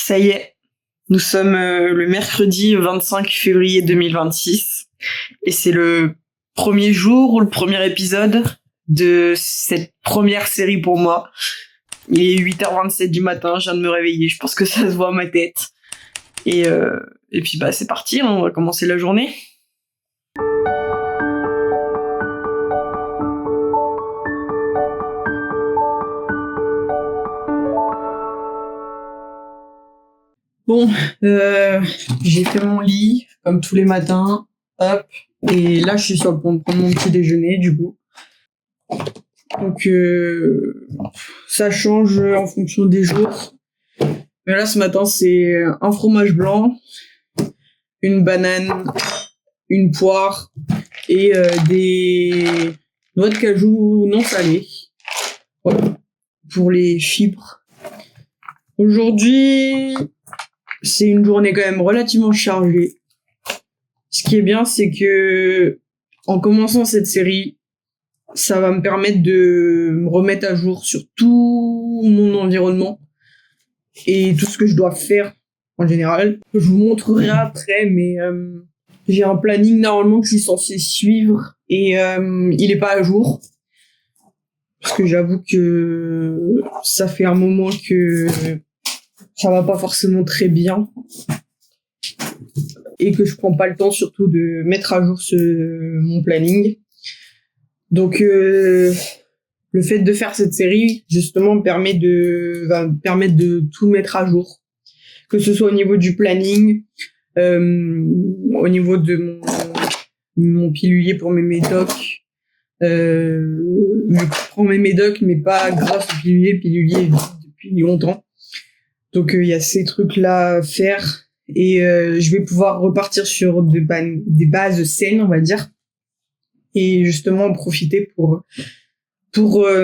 Ça y est, nous sommes le mercredi 25 février 2026 et c'est le premier jour ou le premier épisode de cette première série pour moi. Il est 8h27 du matin, je viens de me réveiller, je pense que ça se voit à ma tête. Et puis c'est parti, on va commencer la journée. Bon, j'ai fait mon lit, comme tous les matins, hop, et là je suis sur le point de prendre mon petit déjeuner, du coup. Donc, ça change en fonction des jours. Mais là, ce matin, c'est un fromage blanc, une banane, une poire et des noix de cajou non salées. Voilà, pour les fibres. Aujourd'hui, c'est une journée quand même relativement chargée. Ce qui est bien, c'est que en commençant cette série, ça va me permettre de me remettre à jour sur tout mon environnement et tout ce que je dois faire en général. Je vous montrerai après, mais j'ai un planning normalement que je suis censé suivre et il est pas à jour. Parce que j'avoue que ça fait un moment que ça va pas forcément très bien et que je prends pas le temps surtout de mettre à jour mon planning. Donc le fait de faire cette série justement va me permettre de tout mettre à jour, que ce soit au niveau du planning, au niveau de mon pilulier pour mes médocs. Je prends mes médocs mais pas grâce au pilulier. Le pilulier est vide depuis longtemps. Donc il y a ces trucs-là à faire et je vais pouvoir repartir sur des bases saines, on va dire, et justement en profiter pour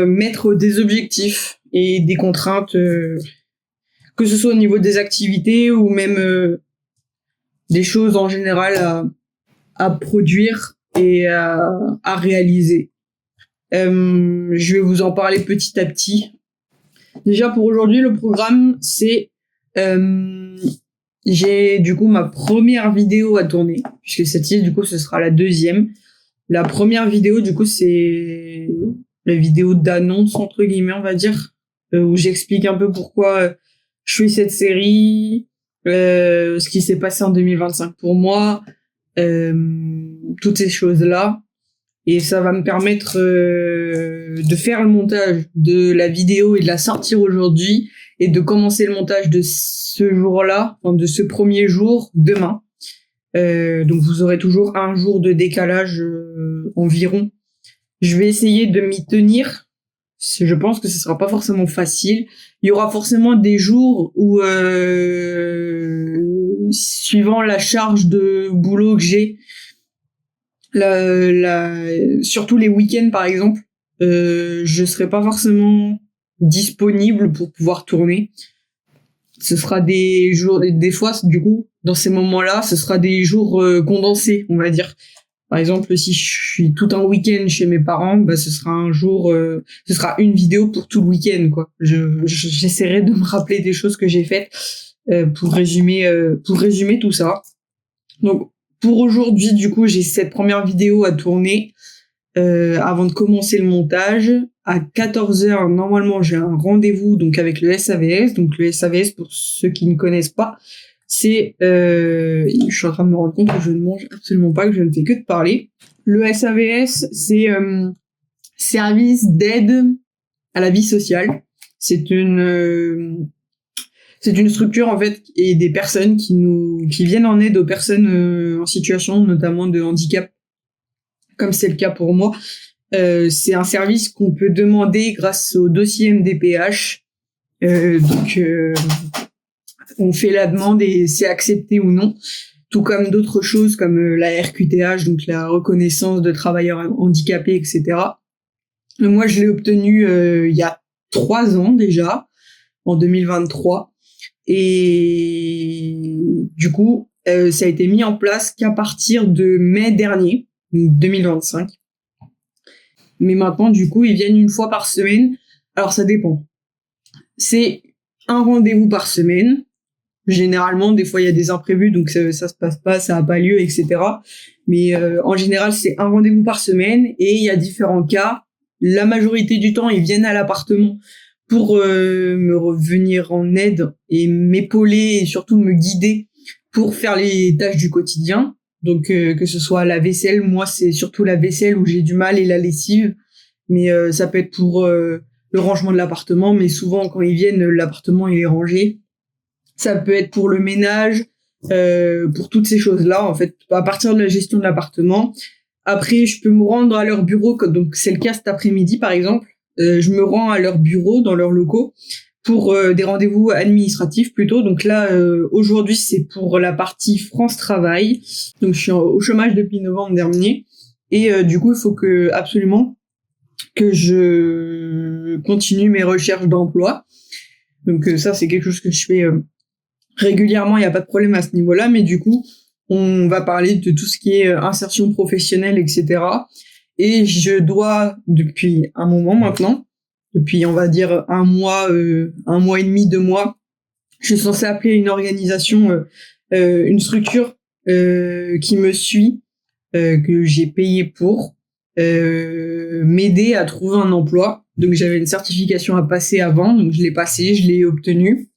mettre des objectifs et des contraintes, que ce soit au niveau des activités ou même des choses en général à produire et à réaliser. Je vais vous en parler petit à petit. Déjà pour aujourd'hui, le programme, c'est j'ai du coup ma première vidéo à tourner, puisque cette du coup ce sera la deuxième. La première vidéo du coup c'est la vidéo d'annonce entre guillemets, on va dire, où j'explique un peu pourquoi je fais cette série, ce qui s'est passé en 2025 pour moi, toutes ces choses-là. Et ça va me permettre de faire le montage de la vidéo et de la sortir aujourd'hui et de commencer le montage de ce jour-là, enfin de ce premier jour, demain. Donc vous aurez toujours un jour de décalage environ. Je vais essayer de m'y tenir. Je pense que ce sera pas forcément facile. Il y aura forcément des jours où, suivant la charge de boulot que j'ai, surtout les week-ends par exemple, je serai pas forcément disponible pour pouvoir tourner. Ce sera des jours, des fois du coup dans ces moments-là, ce sera des jours condensés, on va dire. Par exemple, si je suis tout un week-end chez mes parents, ce sera un jour, ce sera une vidéo pour tout le week-end, quoi. J'essaierai de me rappeler des choses que j'ai faites pour résumer tout ça. Donc pour aujourd'hui, du coup, j'ai cette première vidéo à tourner avant de commencer le montage. À 14h, normalement, j'ai un rendez-vous donc avec le SAVS. Donc le SAVS, pour ceux qui ne connaissent pas, c'est... je suis en train de me rendre compte que je ne mange absolument pas, que je ne fais que de parler. Le SAVS, c'est service d'aide à la vie sociale. C'est une structure en fait et des personnes qui viennent en aide aux personnes en situation notamment de handicap, comme c'est le cas pour moi. C'est un service qu'on peut demander grâce au dossier MDPH. Donc on fait la demande et c'est accepté ou non, tout comme d'autres choses comme la RQTH, donc la reconnaissance de travailleurs handicapés, etc. Moi je l'ai obtenu il y a 3 ans déjà, en 2023. Et du coup, ça a été mis en place qu'à partir de mai dernier, 2025. Mais maintenant, du coup, ils viennent une fois par semaine. Alors, ça dépend. C'est un rendez-vous par semaine. Généralement, des fois, il y a des imprévus, donc ça se passe pas, ça a pas lieu, etc. Mais en général, c'est un rendez-vous par semaine et il y a différents cas. La majorité du temps, ils viennent à l'appartement pour venir en aide et m'épauler et surtout me guider pour faire les tâches du quotidien. Donc que ce soit la vaisselle, moi c'est surtout la vaisselle où j'ai du mal et la lessive. Mais ça peut être pour le rangement de l'appartement, mais souvent quand ils viennent, l'appartement il est rangé. Ça peut être pour le ménage, pour toutes ces choses-là, en fait, à partir de la gestion de l'appartement. Après, je peux me rendre à leur bureau, donc c'est le cas cet après-midi, par exemple. Je me rends à leur bureau, dans leurs locaux, pour des rendez-vous administratifs plutôt. Donc là, aujourd'hui, c'est pour la partie France Travail. Donc je suis au chômage depuis novembre dernier. Et du coup, il faut absolument que je continue mes recherches d'emploi. Donc ça, c'est quelque chose que je fais régulièrement, il n'y a pas de problème à ce niveau-là, mais du coup, on va parler de tout ce qui est insertion professionnelle, etc. Et je dois, depuis un moment maintenant, depuis on va dire un mois et demi, 2 mois, je suis censée appeler une organisation, une structure qui me suit, que j'ai payé pour m'aider à trouver un emploi. Donc j'avais une certification à passer avant, donc je l'ai passée, je l'ai obtenue.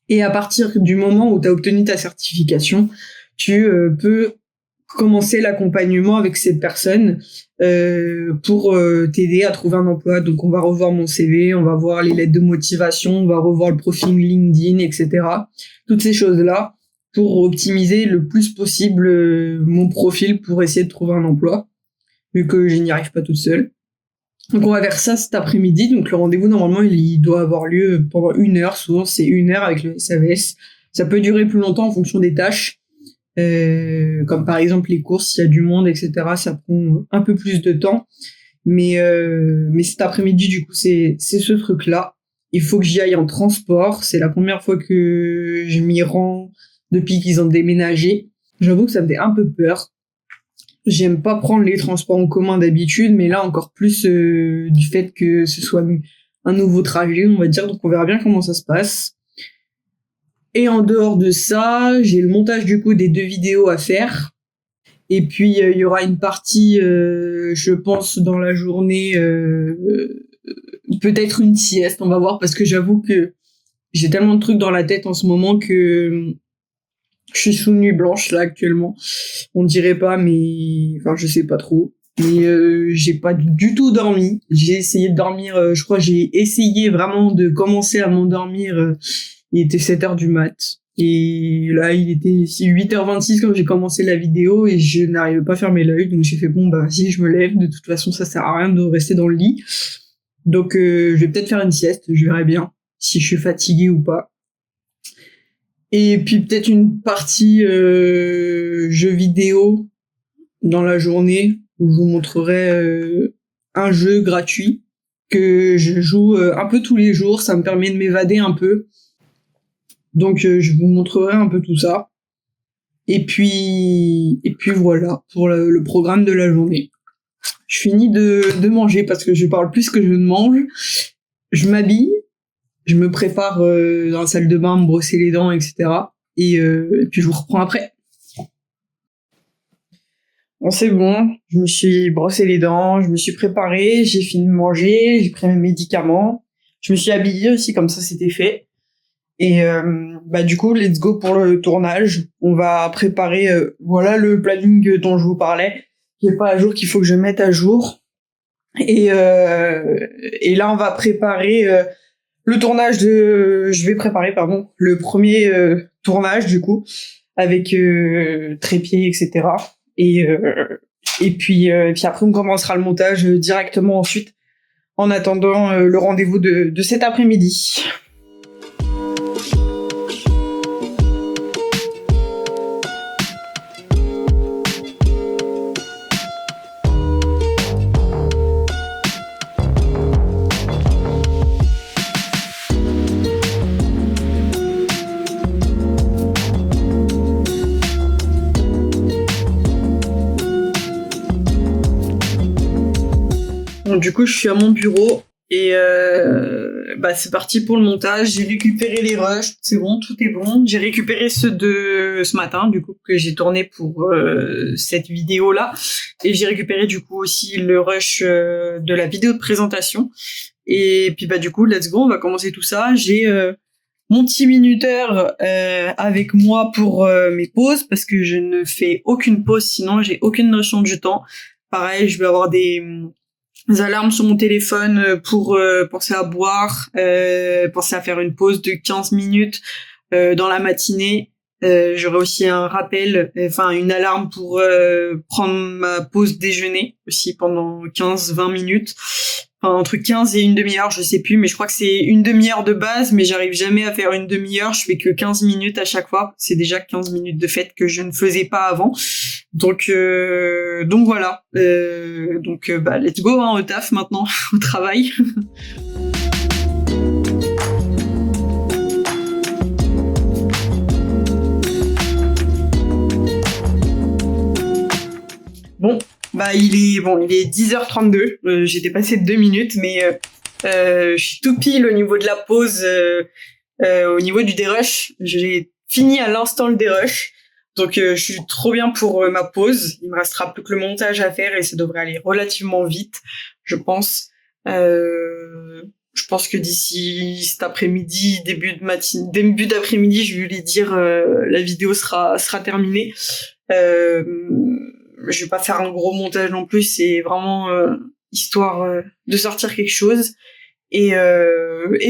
Et à partir du moment où tu as obtenu ta certification, tu peux commencer l'accompagnement avec cette personne pour t'aider à trouver un emploi. Donc on va revoir mon CV, on va voir les lettres de motivation, on va revoir le profil LinkedIn, etc. Toutes ces choses-là pour optimiser le plus possible mon profil pour essayer de trouver un emploi, vu que je n'y arrive pas toute seule. Donc on va vers ça cet après-midi. Donc le rendez-vous normalement il doit avoir lieu pendant 1 heure. Souvent c'est 1 heure avec le SAVS. Ça peut durer plus longtemps en fonction des tâches. Comme par exemple les courses, s'il y a du monde, etc. Ça prend un peu plus de temps. Mais cet après-midi du coup c'est ce truc-là. Il faut que j'y aille en transport. C'est la première fois que je m'y rends depuis qu'ils ont déménagé. J'avoue que ça me fait un peu peur. J'aime pas prendre les transports en commun d'habitude, mais là encore plus du fait que ce soit un nouveau trajet, on va dire. Donc on verra bien comment ça se passe. Et en dehors de ça, j'ai le montage du coup des 2 vidéos à faire. Et puis il y aura une partie, je pense, dans la journée, peut-être une sieste, on va voir, parce que j'avoue que j'ai tellement de trucs dans la tête en ce moment que je suis sous nuit blanche là actuellement. On dirait pas, mais enfin je sais pas trop. Mais j'ai pas du tout dormi. J'ai essayé de dormir. Je crois que j'ai essayé vraiment de commencer à m'endormir. Il était 7h du mat. Et là il était 8h26 quand j'ai commencé la vidéo et je n'arrivais pas à fermer l'œil. Donc j'ai fait bon bah si je me lève, de toute façon ça sert à rien de rester dans le lit. Donc je vais peut-être faire une sieste. Je verrai bien si je suis fatiguée ou pas. Et puis peut-être une partie jeu vidéo dans la journée où je vous montrerai un jeu gratuit que je joue un peu tous les jours. Ça me permet de m'évader un peu. Donc je vous montrerai un peu tout ça. Et puis voilà pour le programme de la journée. Je finis de manger parce que je parle plus que je ne mange. Je m'habille. Je me prépare dans la salle de bain, me brosser les dents, etc. Et puis je vous reprends après. Bon, c'est bon, je me suis brossé les dents, je me suis préparé, j'ai fini de manger, j'ai pris mes médicaments, je me suis habillée aussi, comme ça c'était fait. Et du coup, let's go pour le tournage. On va préparer, voilà le planning dont je vous parlais, qui est pas à jour, qu'il faut que je mette à jour. Et là, on va préparer je vais préparer, le premier tournage, du coup, avec trépied, etc. Et puis après, on commencera le montage directement ensuite, en attendant le rendez-vous de cet après-midi. Donc, du coup, je suis à mon bureau. Et c'est parti pour le montage. J'ai récupéré les rushs, c'est bon, tout est bon. J'ai récupéré ceux de ce matin, du coup, que j'ai tourné pour cette vidéo-là. Et j'ai récupéré du coup aussi le rush de la vidéo de présentation. Et puis du coup, let's go, on va commencer tout ça. J'ai mon petit minuteur avec moi pour mes pauses, parce que je ne fais aucune pause, sinon j'ai aucune notion du temps. Pareil, je vais avoir des alarmes sur mon téléphone pour penser à boire, penser à faire une pause de 15 minutes dans la matinée. J'aurai aussi un rappel, enfin une alarme pour prendre ma pause déjeuner aussi pendant 15-20 minutes. Enfin, entre 15 et une demi-heure, je sais plus, mais je crois que c'est une demi-heure de base, mais j'arrive jamais à faire une demi-heure, je fais que 15 minutes à chaque fois. C'est déjà 15 minutes de fête que je ne faisais pas avant. Donc voilà. Let's go, hein, au taf maintenant, au travail. Il est 10h32. J'ai dépassé de 2 minutes, mais je suis tout pile au niveau de la pause, au niveau du dérush. J'ai fini à l'instant le dérush. Donc je suis trop bien pour ma pause. Il me restera plus que le montage à faire et ça devrait aller relativement vite, je pense. Je pense que d'ici cet après-midi, début d'après-midi, je vais lui dire la vidéo sera terminée. Je vais pas faire un gros montage non plus, c'est vraiment histoire de sortir quelque chose. Et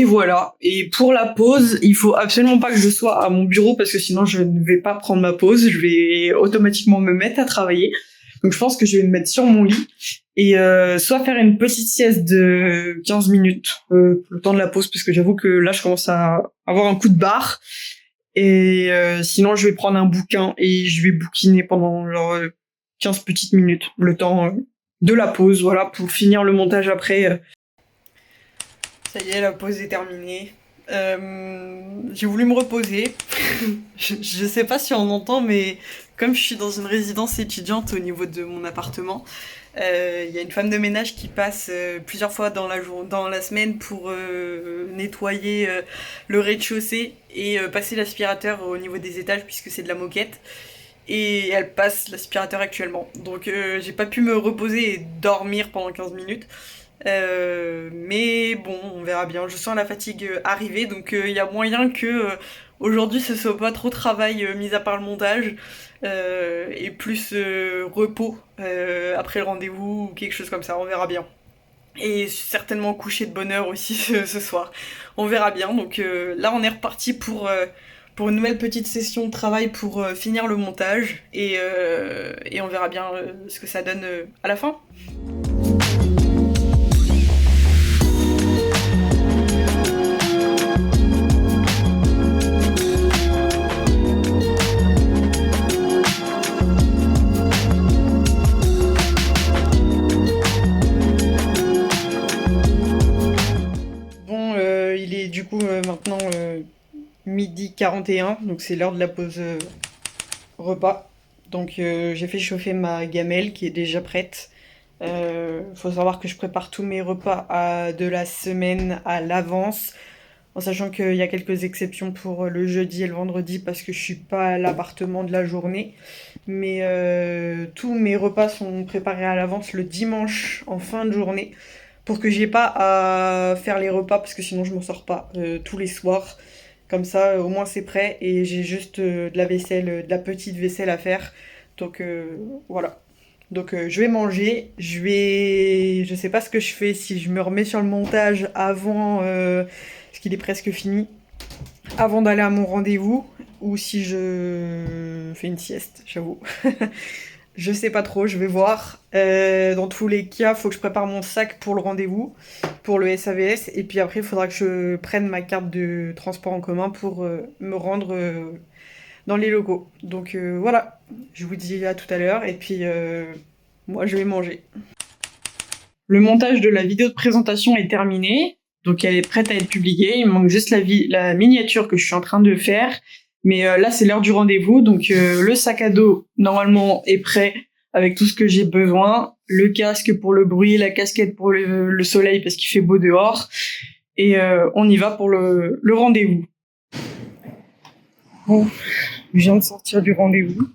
voilà. Et pour la pause, il faut absolument pas que je sois à mon bureau parce que sinon je ne vais pas prendre ma pause, je vais automatiquement me mettre à travailler. Donc je pense que je vais me mettre sur mon lit et soit faire une petite sieste de 15 minutes le temps de la pause parce que j'avoue que là je commence à avoir un coup de barre. Et sinon je vais prendre un bouquin et je vais bouquiner pendant 15 petites minutes, le temps de la pause, voilà, pour finir le montage après. Ça y est, la pause est terminée. J'ai voulu me reposer. je sais pas si on entend, mais comme je suis dans une résidence étudiante au niveau de mon appartement, il y a une femme de ménage qui passe plusieurs fois dans la semaine pour nettoyer le rez-de-chaussée et passer l'aspirateur au niveau des étages puisque c'est de la moquette. Et elle passe l'aspirateur actuellement. Donc j'ai pas pu me reposer et dormir pendant 15 minutes. Mais bon, on verra bien. Je sens la fatigue arriver, donc il y a moyen que aujourd'hui ce soit pas trop travail mis à part le montage et plus repos après le rendez-vous ou quelque chose comme ça. On verra bien. Et certainement coucher de bonne heure aussi ce soir. On verra bien. Donc là, on est reparti pour une nouvelle petite session de travail pour finir le montage et on verra bien ce que ça donne à la fin. Il est du coup maintenant midi 41, donc c'est l'heure de la pause repas. Donc j'ai fait chauffer ma gamelle qui est déjà prête. Faut savoir que je prépare tous mes repas de la semaine à l'avance, en sachant qu'il y a quelques exceptions pour le jeudi et le vendredi parce que je suis pas à l'appartement de la journée. Mais tous mes repas sont préparés à l'avance le dimanche en fin de journée pour que j'ai pas à faire les repas parce que sinon je m'en sors pas tous les soirs. Comme ça, au moins c'est prêt et j'ai juste de la vaisselle, de la petite vaisselle à faire. Donc voilà. Donc je vais manger. Je sais pas ce que je fais, si je me remets sur le montage avant, parce qu'il est presque fini, avant d'aller à mon rendez-vous, ou si je fais une sieste, j'avoue. Je sais pas trop, je vais voir. Dans tous les cas, faut que je prépare mon sac pour le rendez-vous, pour le SAVS. Et puis après, il faudra que je prenne ma carte de transport en commun pour me rendre dans les locaux. Donc voilà, je vous dis à tout à l'heure. Et puis moi, je vais manger. Le montage de la vidéo de présentation est terminé. Donc elle est prête à être publiée. Il me manque juste la miniature que je suis en train de faire. Mais là, c'est l'heure du rendez-vous, donc le sac à dos, normalement, est prêt avec tout ce que j'ai besoin. Le casque pour le bruit, la casquette pour le soleil parce qu'il fait beau dehors. Et on y va pour le rendez-vous. Bon, je viens de sortir du rendez-vous.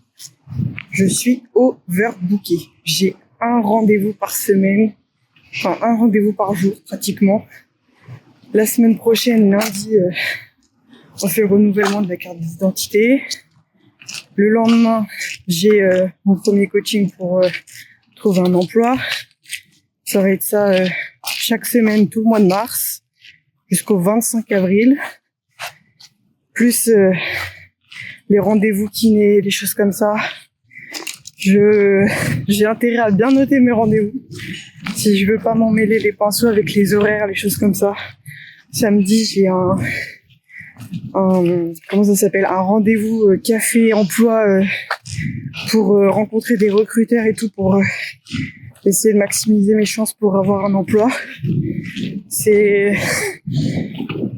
Je suis overbookée. J'ai un rendez-vous par semaine, enfin un rendez-vous par jour pratiquement. La semaine prochaine, lundi, on fait le renouvellement de la carte d'identité. Le lendemain, j'ai mon premier coaching pour trouver un emploi. Ça va être ça chaque semaine tout le mois de mars jusqu'au 25 avril. Plus les rendez-vous kinés, des choses comme ça. J'ai intérêt à bien noter mes rendez-vous. Si je veux pas m'emmêler les pinceaux avec les horaires, les choses comme ça. Samedi, j'ai un comment ça s'appelle, un rendez-vous café emploi pour rencontrer des recruteurs et tout pour essayer de maximiser mes chances pour avoir un emploi. C'est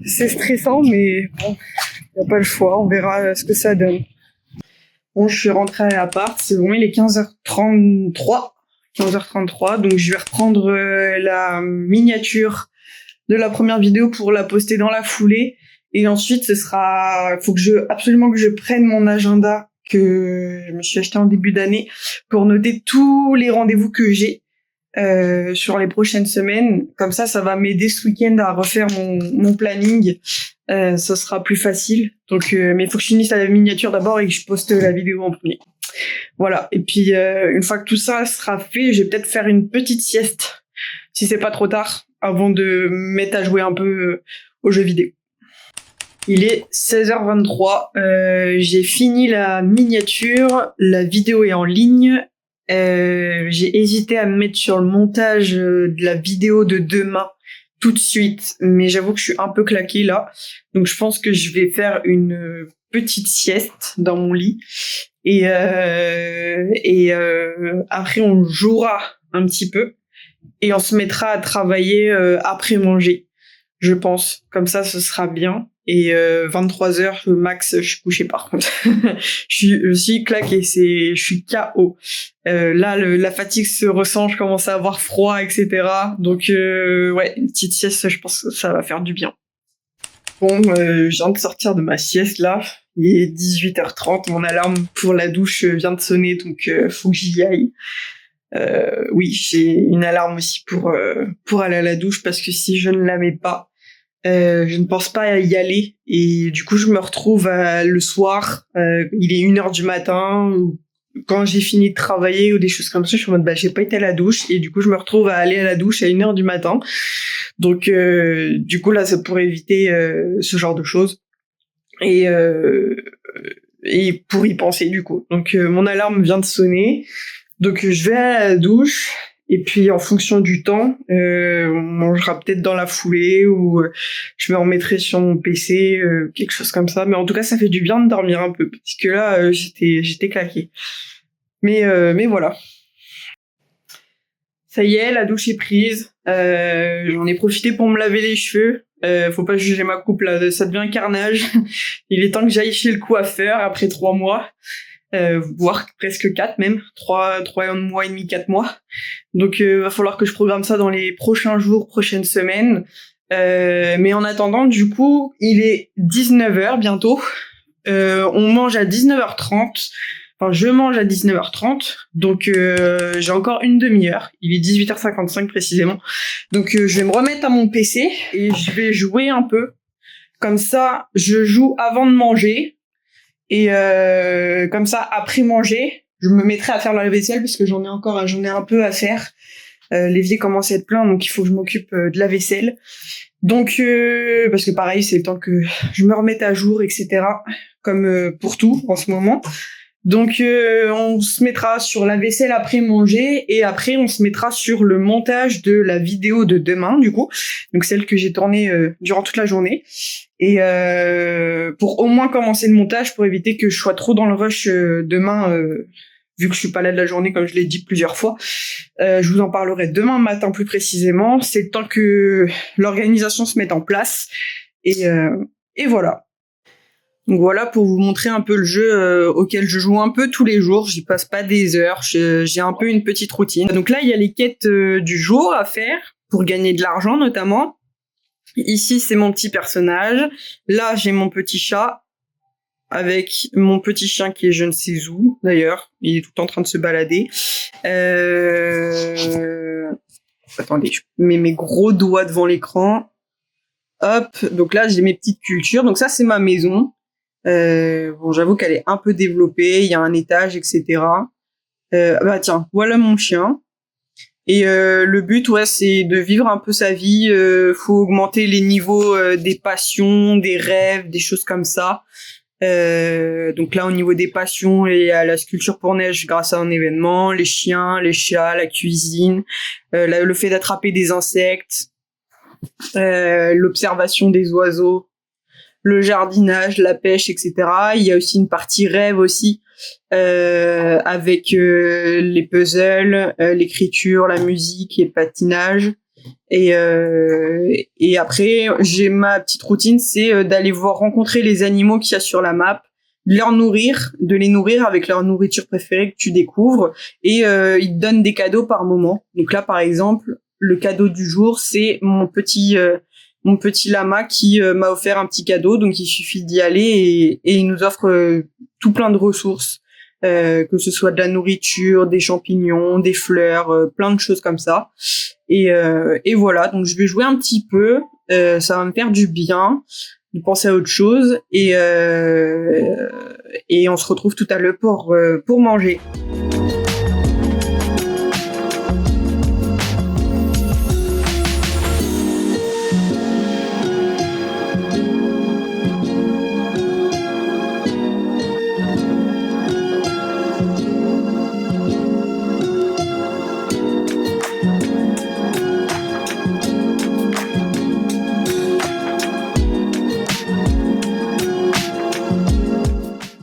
stressant, mais bon, y a pas le choix, on verra ce que ça donne. Bon, je suis rentrée à l'appart, c'est bon, il est 15h33, donc je vais reprendre la miniature de la première vidéo pour la poster dans la foulée. Et ensuite, faut absolument que je prenne mon agenda que je me suis acheté en début d'année pour noter tous les rendez-vous que j'ai sur les prochaines semaines. Comme ça va m'aider ce week-end à refaire mon planning. Ça sera plus facile. Donc, mais il faut que je finisse la miniature d'abord et que je poste la vidéo en premier. Voilà. Et puis, une fois que tout ça sera fait, je vais peut-être faire une petite sieste, si c'est pas trop tard, avant de me mettre à jouer un peu aux jeux vidéo. Il est 16h23. J'ai fini la miniature. La vidéo est en ligne. J'ai hésité à me mettre sur le montage de la vidéo de demain tout de suite, mais j'avoue que je suis un peu claquée là. Donc je pense que je vais faire une petite sieste dans mon lit. Et après on jouera un petit peu. Et on se mettra à travailler après manger, je pense. Comme ça, ce sera bien. Et 23h max, je suis couchée par contre. je suis claquée, je suis KO. Là, la fatigue se ressent, je commence à avoir froid, etc. Donc ouais, une petite sieste, je pense que ça va faire du bien. Bon, je viens de sortir de ma sieste là. Il est 18h30, mon alarme pour la douche vient de sonner, donc faut que j'y aille. Oui, j'ai une alarme aussi pour aller à la douche parce que si je ne la mets pas, je ne pense pas y aller et du coup je me retrouve le soir, il est 1h du matin ou quand j'ai fini de travailler ou des choses comme ça, je suis en mode j'ai pas été à la douche et du coup je me retrouve à aller à la douche à 1h du matin. Donc du coup là c'est pour éviter ce genre de choses et pour y penser du coup. Donc mon alarme vient de sonner. Donc je vais à la douche et puis en fonction du temps, on mangera peut-être dans la foulée ou je me remettrai sur mon PC, quelque chose comme ça. Mais en tout cas, ça fait du bien de dormir un peu parce que là, j'étais claquée. Mais voilà. Ça y est, la douche est prise. J'en ai profité pour me laver les cheveux. Faut pas juger ma coupe là, ça devient un carnage. Il est temps que j'aille chez le coiffeur après 3 mois. Voire presque 4 même, 3 mois et demi, 4 mois. Donc va falloir que je programme ça dans les prochains jours, prochaines semaines. Mais en attendant, du coup, il est 19h bientôt. On mange à 19h30. Enfin, je mange à 19h30. Donc j'ai encore une demi-heure. Il est 18h55 précisément. Donc je vais me remettre à mon PC et je vais jouer un peu. Comme ça, je joue avant de manger. Et comme ça, après manger, je me mettrai à faire la vaisselle parce que j'en ai un peu à faire. L'évier commence à être plein, donc il faut que je m'occupe de la vaisselle. Donc, parce que pareil, c'est le temps que je me remette à jour, etc. Comme pour tout en ce moment. Donc, on se mettra sur la vaisselle après manger et après, on se mettra sur le montage de la vidéo de demain, du coup. Donc, celle que j'ai tournée durant toute la journée. Et pour au moins commencer le montage, pour éviter que je sois trop dans le rush demain, vu que je suis pas là de la journée, comme je l'ai dit plusieurs fois. Je vous en parlerai demain matin plus précisément. C'est le temps que l'organisation se mette en place. Et voilà. Donc voilà pour vous montrer un peu le jeu auquel je joue un peu tous les jours. J'y passe pas des heures. J'ai un peu une petite routine. Donc là, il y a les quêtes du jour à faire pour gagner de l'argent notamment. Ici, c'est mon petit personnage. Là, j'ai mon petit chat avec mon petit chien qui est je ne sais où d'ailleurs. Il est tout en train de se balader. Attendez, je mets mes gros doigts devant l'écran. Hop, donc là, j'ai mes petites cultures. Donc ça, c'est ma maison. Bon, j'avoue qu'elle est un peu développée, il y a un étage, etc. Bah tiens, voilà mon chien. Et le but, ouais, c'est de vivre un peu sa vie. Faut augmenter les niveaux des passions, des rêves, des choses comme ça. Donc là, au niveau des passions, il y a la sculpture pour neige grâce à un événement, les chiens, les chats, la cuisine, le fait d'attraper des insectes, l'observation des oiseaux, le jardinage, la pêche, etc. Il y a aussi une partie rêve aussi, avec les puzzles, l'écriture, la musique et le patinage. Et après, j'ai ma petite routine, c'est d'aller rencontrer les animaux qu'il y a sur la map, de les nourrir avec leur nourriture préférée que tu découvres, et ils te donnent des cadeaux par moment. Donc là, par exemple, le cadeau du jour, c'est mon petit lama qui m'a offert un petit cadeau, donc il suffit d'y aller et il nous offre tout plein de ressources, que ce soit de la nourriture, des champignons, des fleurs, plein de choses comme ça. Et voilà, donc je vais jouer un petit peu, ça va me faire du bien de penser à autre chose et on se retrouve tout à l'heure pour manger.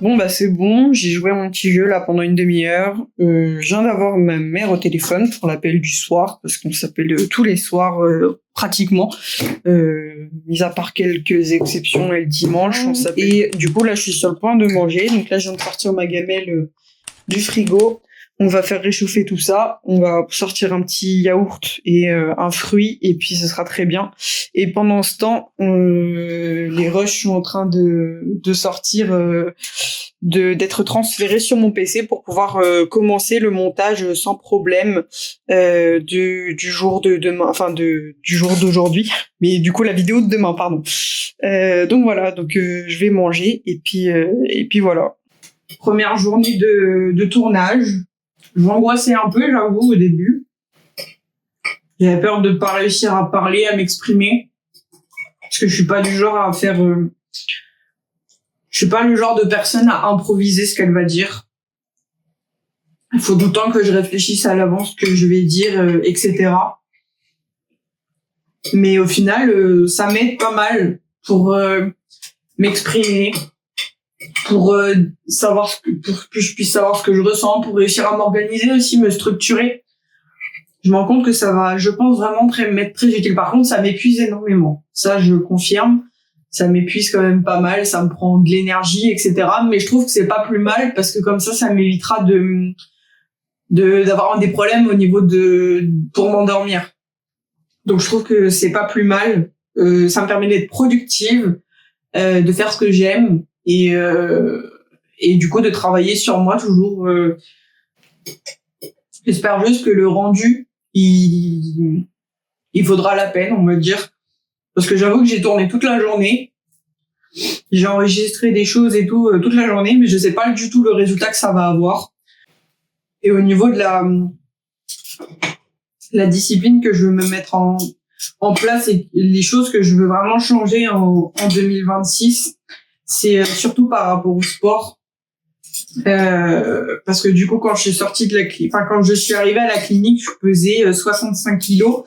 Bon bah c'est bon, j'ai joué à mon petit jeu là pendant une demi-heure. Je viens d'avoir ma mère au téléphone pour l'appel du soir, parce qu'on s'appelle tous les soirs pratiquement, mis à part quelques exceptions et le dimanche on s'appelle. Et du coup là je suis sur le point de manger, donc là je viens de sortir ma gamelle du frigo. On va faire réchauffer tout ça, on va sortir un petit yaourt et un fruit, et puis ce sera très bien. Et pendant ce temps, les rushs sont en train de sortir, d'être transférés sur mon PC pour pouvoir commencer le montage sans problème du jour de demain, enfin du jour d'aujourd'hui, mais du coup la vidéo de demain, pardon. Donc voilà, donc je vais manger et puis voilà. Première journée de tournage. Je m'angoissais un peu, j'avoue, au début. J'avais peur de pas réussir à parler, à m'exprimer. Parce que je suis pas du genre à faire... Je suis pas le genre de personne à improviser ce qu'elle va dire. Il faut tout le temps que je réfléchisse à l'avance ce que je vais dire, etc. Mais au final, ça m'aide pas mal pour m'exprimer, pour savoir pour que je puisse savoir ce que je ressens, pour réussir à m'organiser aussi, me structurer. Je me rends compte que ça va, je pense vraiment m'être très utile. Par contre, ça m'épuise énormément. Ça, je confirme. Ça m'épuise quand même pas mal. Ça me prend de l'énergie, etc. Mais je trouve que c'est pas plus mal parce que comme ça m'évitera d'avoir des problèmes au niveau pour m'endormir. Donc, je trouve que c'est pas plus mal. Ça me permet d'être productive, de faire ce que j'aime. Et du coup de travailler sur moi toujours. J'espère juste que le rendu il vaudra la peine, on va dire, parce que j'avoue que j'ai tourné toute la journée, j'ai enregistré des choses et tout toute la journée, mais je sais pas du tout le résultat que ça va avoir. Et au niveau de la discipline que je veux me mettre en place et les choses que je veux vraiment changer en 2026, c'est surtout par rapport au sport, parce que du coup quand je suis sortie de quand je suis arrivée à la clinique, je pesais 65 kilos,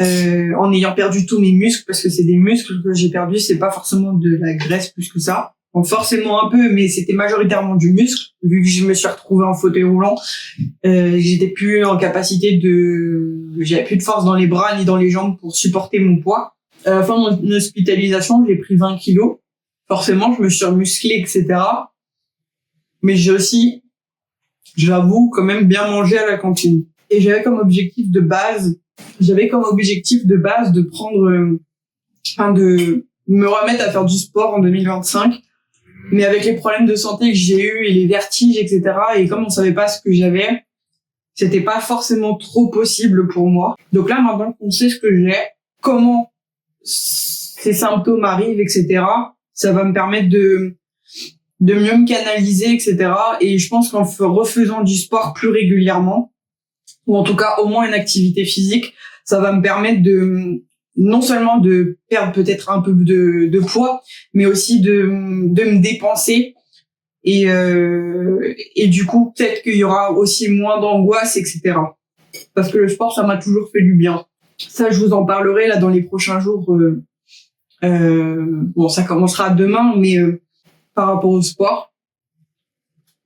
en ayant perdu tous mes muscles, parce que c'est des muscles que j'ai perdus, c'est pas forcément de la graisse plus que ça. Bon, forcément un peu, mais c'était majoritairement du muscle, vu que je me suis retrouvée en fauteuil roulant. J'étais plus en capacité j'avais plus de force dans les bras ni dans les jambes pour supporter mon poids. À la fin de mon hospitalisation, j'ai pris 20 kilos. forcément, je me suis musclée, etc. Mais j'ai aussi, j'avoue, quand même bien mangé à la cantine. Et j'avais comme objectif de base de prendre, de me remettre à faire du sport en 2025. Mais avec les problèmes de santé que j'ai eu et les vertiges, etc. Et comme on savait pas ce que j'avais, c'était pas forcément trop possible pour moi. Donc là, maintenant qu'on sait ce que j'ai, comment ces symptômes arrivent, etc., ça va me permettre de mieux me canaliser, etc. Et je pense qu'en refaisant du sport plus régulièrement, ou en tout cas au moins une activité physique, ça va me permettre de non seulement de perdre peut-être un peu de poids, mais aussi de me dépenser. Et du coup, peut-être qu'il y aura aussi moins d'angoisse, etc. Parce que le sport, ça m'a toujours fait du bien. Ça, je vous en parlerai là dans les prochains jours. Bon, ça commencera demain, mais par rapport au sport,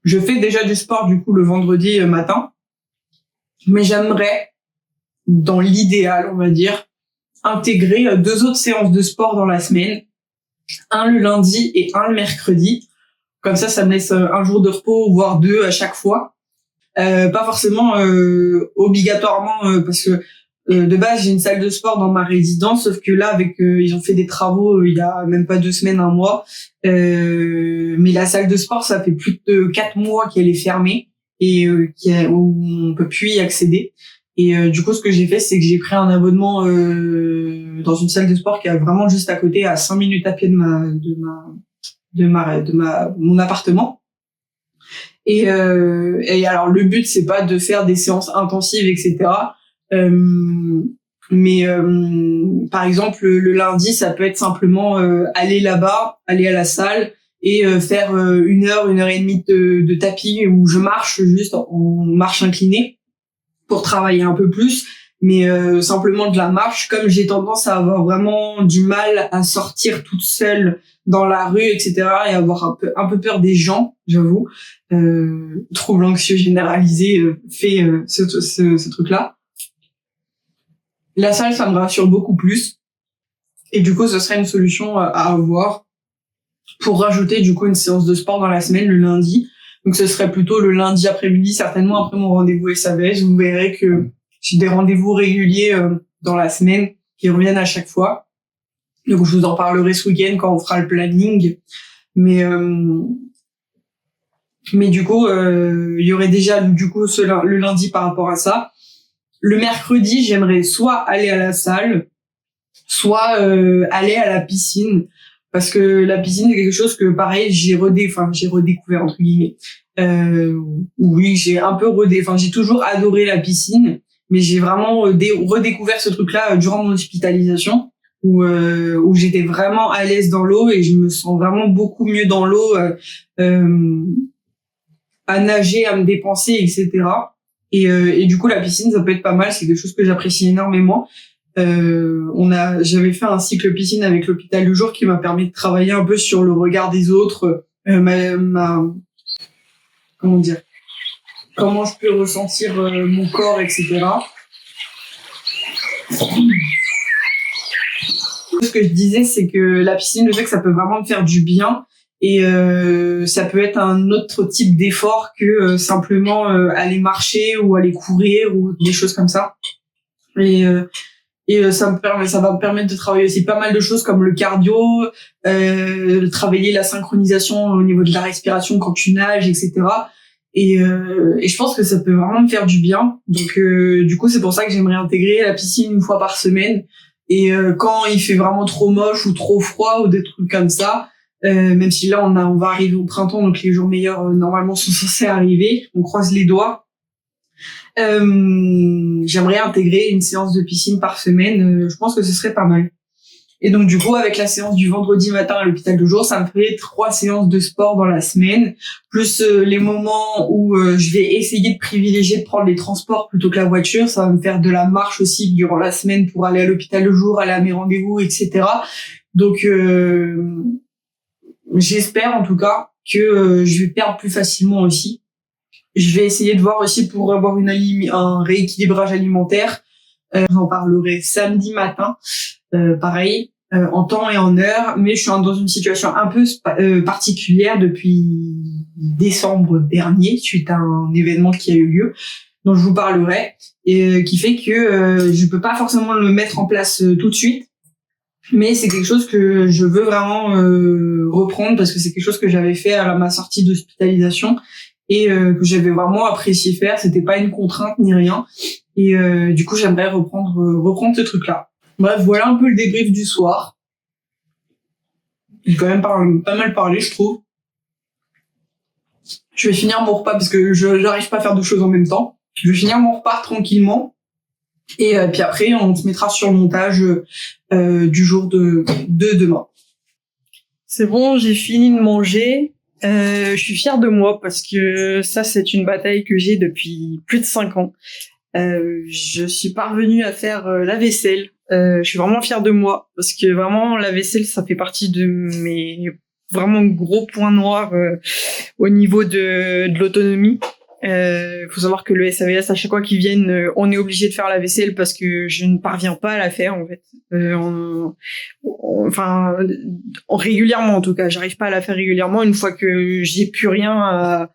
je fais déjà du sport du coup le vendredi matin, mais j'aimerais, dans l'idéal, on va dire, intégrer 2 autres séances de sport dans la semaine, un le lundi et un le mercredi. Comme ça me laisse un jour de repos, voire 2 à chaque fois. Pas forcément obligatoirement parce que de base j'ai une salle de sport dans ma résidence, sauf que là avec ils ont fait des travaux il y a même pas 2 semaines, un mois. Mais la salle de sport, ça fait plus de 4 mois qu'elle est fermée et où on peut plus y accéder. Et du coup, ce que j'ai fait, c'est que j'ai pris un abonnement dans une salle de sport qui est vraiment juste à côté, à 5 minutes à pied de mon appartement. Et alors le but, c'est pas de faire des séances intensives, etc. Mais par exemple le lundi, ça peut être simplement aller là-bas, aller à la salle et faire 1 heure et demie de tapis où je marche juste en marche inclinée pour travailler un peu plus, mais simplement de la marche. Comme j'ai tendance à avoir vraiment du mal à sortir toute seule dans la rue, etc., et avoir un peu peur des gens, j'avoue, trouble anxieux généralisé fait ce truc-là. La salle, ça me rassure beaucoup plus, et du coup, ce serait une solution à avoir pour rajouter du coup une séance de sport dans la semaine le lundi. Donc ce serait plutôt le lundi après-midi, certainement après mon rendez-vous SAVS. Vous verrez que j'ai des rendez-vous réguliers dans la semaine qui reviennent à chaque fois. Donc je vous en parlerai ce week-end quand on fera le planning. Mais du coup, il y aurait déjà du coup le lundi par rapport à ça. Le mercredi, j'aimerais soit aller à la salle, soit aller à la piscine. Parce que la piscine, c'est quelque chose que, pareil, j'ai redécouvert, entre guillemets. Oui, j'ai un peu j'ai toujours adoré la piscine, mais j'ai vraiment redécouvert ce truc-là durant mon hospitalisation, où j'étais vraiment à l'aise dans l'eau et je me sens vraiment beaucoup mieux dans l'eau, à nager, à me dépenser, etc. Et du coup, la piscine, ça peut être pas mal, c'est quelque chose que j'apprécie énormément. J'avais fait un cycle piscine avec l'hôpital du jour qui m'a permis de travailler un peu sur le regard des autres, comment dire, comment je peux ressentir mon corps, etc. Ce que je disais, c'est que la piscine, je sais que ça peut vraiment me faire du bien, et ça peut être un autre type d'effort que simplement aller marcher ou aller courir ou des choses comme ça. Et ça va me permettre de travailler aussi pas mal de choses comme le cardio, travailler la synchronisation au niveau de la respiration quand tu nages, etc. Et je pense que ça peut vraiment me faire du bien. Donc du coup, c'est pour ça que j'aimerais intégrer la piscine 1 fois par semaine. Et quand il fait vraiment trop moche ou trop froid ou des trucs comme ça, même si là on va arriver au printemps, donc les jours meilleurs normalement sont censés arriver, on croise les doigts. J'aimerais intégrer une séance de piscine par semaine. Je pense que ce serait pas mal. Et donc du coup, avec la séance du vendredi matin à l'hôpital de jour, ça me ferait 3 séances de sport dans la semaine, plus les moments où je vais essayer de privilégier de prendre les transports plutôt que la voiture. Ça va me faire de la marche aussi durant la semaine pour aller à l'hôpital de jour, aller à mes rendez-vous, etc. Donc j'espère en tout cas que je vais perdre plus facilement aussi. Je vais essayer de voir aussi pour avoir un rééquilibrage alimentaire. J'en parlerai samedi matin. Pareil, en temps et en heure, mais je suis dans une situation un peu particulière depuis décembre dernier, suite à un événement qui a eu lieu, dont je vous parlerai, et qui fait que je peux pas forcément le mettre en place tout de suite, mais c'est quelque chose que je veux vraiment reprendre, parce que c'est quelque chose que j'avais fait à ma sortie d'hospitalisation, et que j'avais vraiment apprécié faire. C'était pas une contrainte ni rien, et du coup j'aimerais reprendre ce truc-là. Bref, voilà un peu le débrief du soir. J'ai quand même pas mal parlé, je trouve. Je vais finir mon repas parce que je n'arrive pas à faire deux choses en même temps. Je vais finir mon repas tranquillement. Et puis après, on se mettra sur le montage du jour de demain. C'est bon, j'ai fini de manger. Je suis fière de moi parce que ça, c'est une bataille que j'ai depuis plus de 5 ans. Je suis parvenue à faire la vaisselle. Je suis vraiment fière de moi parce que vraiment la vaisselle, ça fait partie de mes vraiment gros points noirs au niveau de l'autonomie. Faut savoir que le SAVS, à chaque fois qu'ils viennent, on est obligé de faire la vaisselle parce que je ne parviens pas à la faire en fait. Régulièrement en tout cas, j'arrive pas à la faire régulièrement. Une fois que j'ai plus rien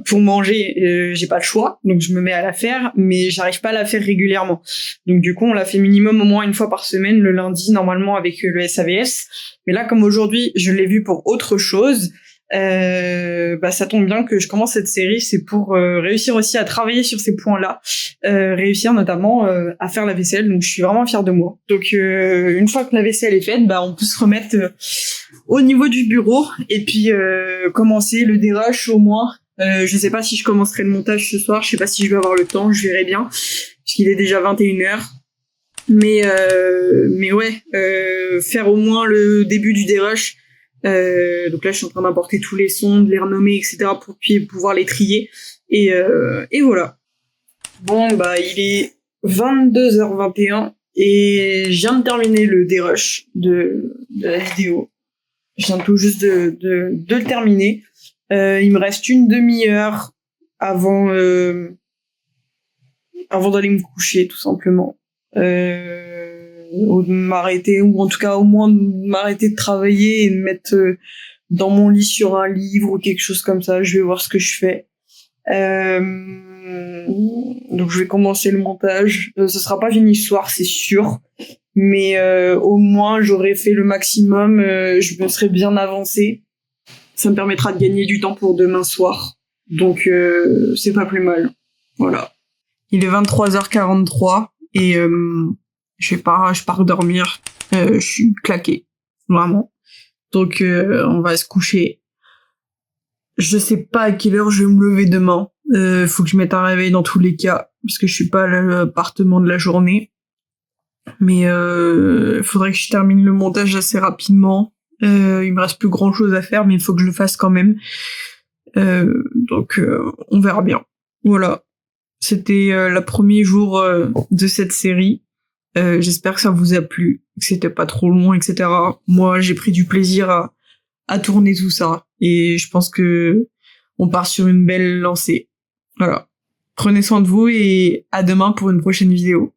pour manger, j'ai pas le choix, donc je me mets à la faire, mais j'arrive pas à la faire régulièrement. Donc du coup, on la fait minimum au moins une fois par semaine, le lundi normalement avec le SAVS. Mais là, comme aujourd'hui, je l'ai vu pour autre chose. Ça tombe bien que je commence cette série, c'est pour réussir aussi à travailler sur ces points-là, réussir notamment à faire la vaisselle. Donc je suis vraiment fière de moi. Donc une fois que la vaisselle est faite, on peut se remettre au niveau du bureau et puis commencer le dérush au moins. Je sais pas si je commencerai le montage ce soir, je sais pas si je vais avoir le temps, je verrai bien, puisqu'il est déjà 21h. Mais ouais, faire au moins le début du dérush. Donc là, je suis en train d'importer tous les sons, de les renommer, etc. pour puis pouvoir les trier. Et voilà. Bon, il est 22h21 et je viens de terminer le dérush de la vidéo. Je viens tout juste de le terminer. Il me reste une demi-heure avant d'aller me coucher, tout simplement. Ou de m'arrêter, ou en tout cas au moins de m'arrêter de travailler et de me mettre dans mon lit sur un livre ou quelque chose comme ça. Je vais voir ce que je fais. Donc je vais commencer le montage. Ce sera pas fini ce soir, c'est sûr. Mais au moins j'aurai fait le maximum. Je me serai bien avancé. Ça me permettra de gagner du temps pour demain soir. Donc c'est pas plus mal. Voilà. Il est 23h43 et je pars dormir. Je suis claquée, vraiment. Donc on va se coucher. Je sais pas à quelle heure je vais me lever demain. Faut que je mette un réveil dans tous les cas parce que je suis pas à l'appartement de la journée. Mais faudrait que je termine le montage assez rapidement. Il me reste plus grand chose à faire, mais il faut que je le fasse quand même. Donc on verra bien. Voilà. C'était le premier jour de cette série. J'espère que ça vous a plu, que c'était pas trop long, etc. Moi, j'ai pris du plaisir à tourner tout ça. Et je pense que on part sur une belle lancée. Voilà. Prenez soin de vous et à demain pour une prochaine vidéo.